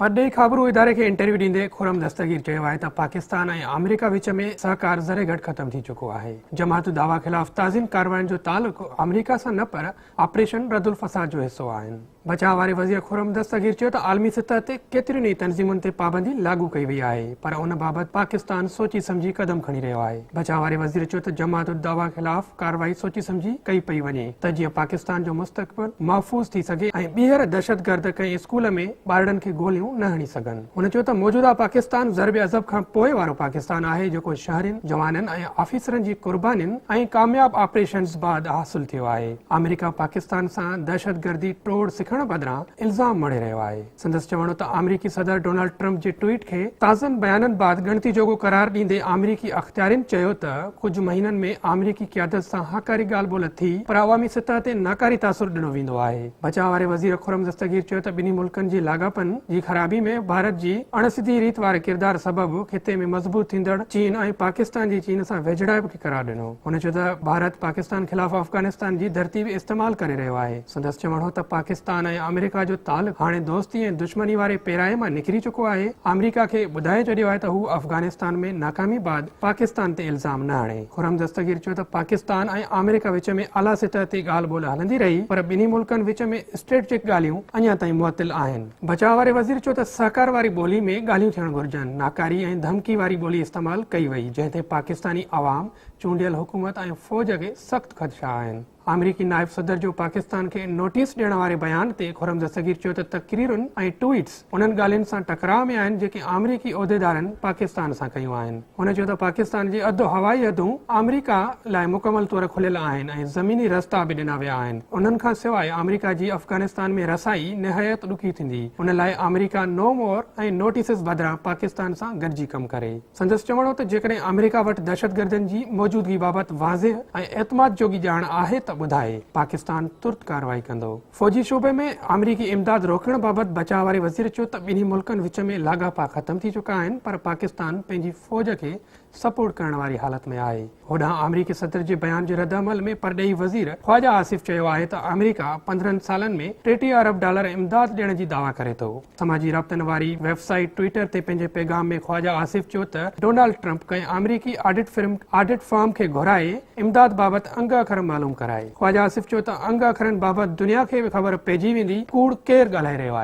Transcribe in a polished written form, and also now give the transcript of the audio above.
परॾेही ख़बरूं इदारे खे इंटरव्यू ॾींदे खुरम दस्तगीर चयो आहे त पाकिस्तान ऐं अमेरिका विच में सहकार ज़रे घटि ख़तम थी चुको आहे। जमात दावा ख़िलाफ़ ताज़ीन कार्रवाइयुनि जो तालुक़ु अमेरिका सां न पर ऑपरेशन रदुल फसाद जो हिसो आहिनि। बचाव वारे वज़ीर खुरम दस्तगीर चयो त आलमी सतह ते केतिरियुनि ई तंज़ीमुनि ते पाबंदी लागू कई वई आहे, पर उन बाबति पाकिस्तान सोची सम्झी कदम खणी रहियो आहे। बचाव वारे वज़ीर चयो त जमात दावा ख़िलाफ़ कार्रवाई सोची सम्झी कई पई वञे त जीअं पाकिस्तान जो मुस्तक़बिल महफ़ूज़ थी सघे ऐं ॿीहर दहशतगर्द कंहिं स्कूल में ॿारनि खे गोलियूं न हणी सघनि। हुन चयो त मौजूदा पाकिस्तान ज़रब अज़ब खां पोइ वारो पाकिस्तान आहे जेको शहरनि, जवाननि ऐं ऑफिसरनि जी कुर्बानियुनि ऐं कामयाब ऑपरेशन्स बाद हासिल थियो आहे। अमेरिका पाकिस्तान सां दहशतगर्दी टोड़ सिखण बदिरां इल्ज़ाम मणे रहियो आहे। संदसि चवणो त अमेरिकी सदर डोनाल्ड ट्रंप जे ट्वीट खे ताज़नि बयाननि बाद गणती जोॻो करार ॾींदे अमेरिकी अख़्तियारियुनि चयो त कुझु महीननि में अमेरिकी क़यादत सां हकारी ॻाल्हि ॿोल थी, पर अवामी सतह ते नाकारी तासुर ॾिनो वेंदो आहे। बचाव वारे वज़ीर खुरम दस्तगीर चयो त ॿिन्ही मुल्कनि जी लाॻापनि जी ख़राबी में भारत जी अणसिधी रीत वारे किरदार सबबि खिते में मज़बूत थींदड़ चीन ऐं पाकिस्तान जी चीन सां वेझड़ाइप खे करार ॾिनो। हुन चयो त भारत पाकिस्तान ख़िलाफ़ अफ़गानिस्तान जी धरती इस्तेमाल करे रहियो आहे। संदसि चवणो त पाकिस्तान ऐं अमेरिका जो तालुक़ु हाणे दोस्ती ऐं दुश्मनी वारे पेराए मां निकिरी चुको आहे। अमेरिका खे ॿुधाए छॾियो आहे त हू अफ़गानिस्तान में नाकामी बाद पाकिस्तान ते इल्ज़ाम न हणे। खुरम दस्तगीर चयो त पाकिस्तान ऐं अमेरिका विच में आला सतह ते ॻाल्हि ॿोल हलंदी रही, पर ॿिन्ही मुल्कनि विच में स्ट्रेटेजिक ॻाल्हियूं अञा ताईं मुअत्तिल आहिनि। बचाव वारे वज़ीर चयो त सहकार वारी ॿोली में ॻाल्हियूं थियण घुरिजनि। नाकारी ऐं धमकी वारी ॿोली इस्तेमाल कई वई, जंहिं ते पाकिस्तानी अवाम, चूंडियल हुकूमत ऐं फ़ौज खे सख़्तु ख़दशा आहिनि। अमेरिकी नायब सदर जो पाकिस्तान खे नोटिस ॾियण वारे बयान ते खुरम दस्तगीर चयो त तक़रीरुनि ऐं ट्वीट्स उन्हनि ॻाल्हियुनि सां टकराव में आहिनि जेके अमेरिकी उहिदेदारनि पाकिस्तान सां कयूं आहिनि। हुन चयो त पाकिस्तान जी अधु हवाई हदूं अमेरिका लाइ मुकमल तौर खुलियल आहिनि ऐं ज़मीनी रस्ता बि ॾिना विया आहिनि। उन्हनि खां सवाइ अमेरिका जी अफ़गानिस्तान में रसाई निहायत ॾुखी थींदी। उन लाइ अमेरिका नो मोर ऐं नोटिसिस बदिरां पाकिस्तान सां गॾिजी कमु करे। संदसि चवणो त जेकॾहिं अमेरिका वटि दहशतगर्दनि जी मौजूदगी बाबति वाज़िह ऐं एतमाद जोगी ॼाण आहे त ॿुधाए, पाकिस्तान तुर्त कार्रवाई कंदो। फ़ौजी शोबे में अमेरिकी इमदाद रोकण बाबति बचाव वारे वज़ीर चयो त ॿिन्ही मुल्कनि विच में लाॻापा ख़तम थी चुका आहिनि, पर पाकिस्तान पंहिंजी फ़ौज खे सपोर्ट करण वारी हालत में आहे। होॾां अमेरिकी सदर जे बयान जे रद्दअमल में परॾेही वज़ीर ख़्वाजा आसिफ़ चयो आहे त अमेरिका 15 सालनि में $30 अरब इमदाद ॾियण जी दावा करे थो। समाजी राब्तनि वारी वेबसाइट ट्विटर ते पंहिंजे पैगाम में ख़्वाजा आसिफ़ चयो त डोनाल्ड ट्रंप कंहिं अमेरिकी ऑडिट फर्म खे घुराए इमदाद बाबति अंग अखर मालूम कराए। ख़्वाजा आसिफ़ चयो त अंग अखरनि बाबति दुनिया खे बि ख़बर पइजी वेंदी, कूड़ केरु ॻाल्हाए रहियो आहे।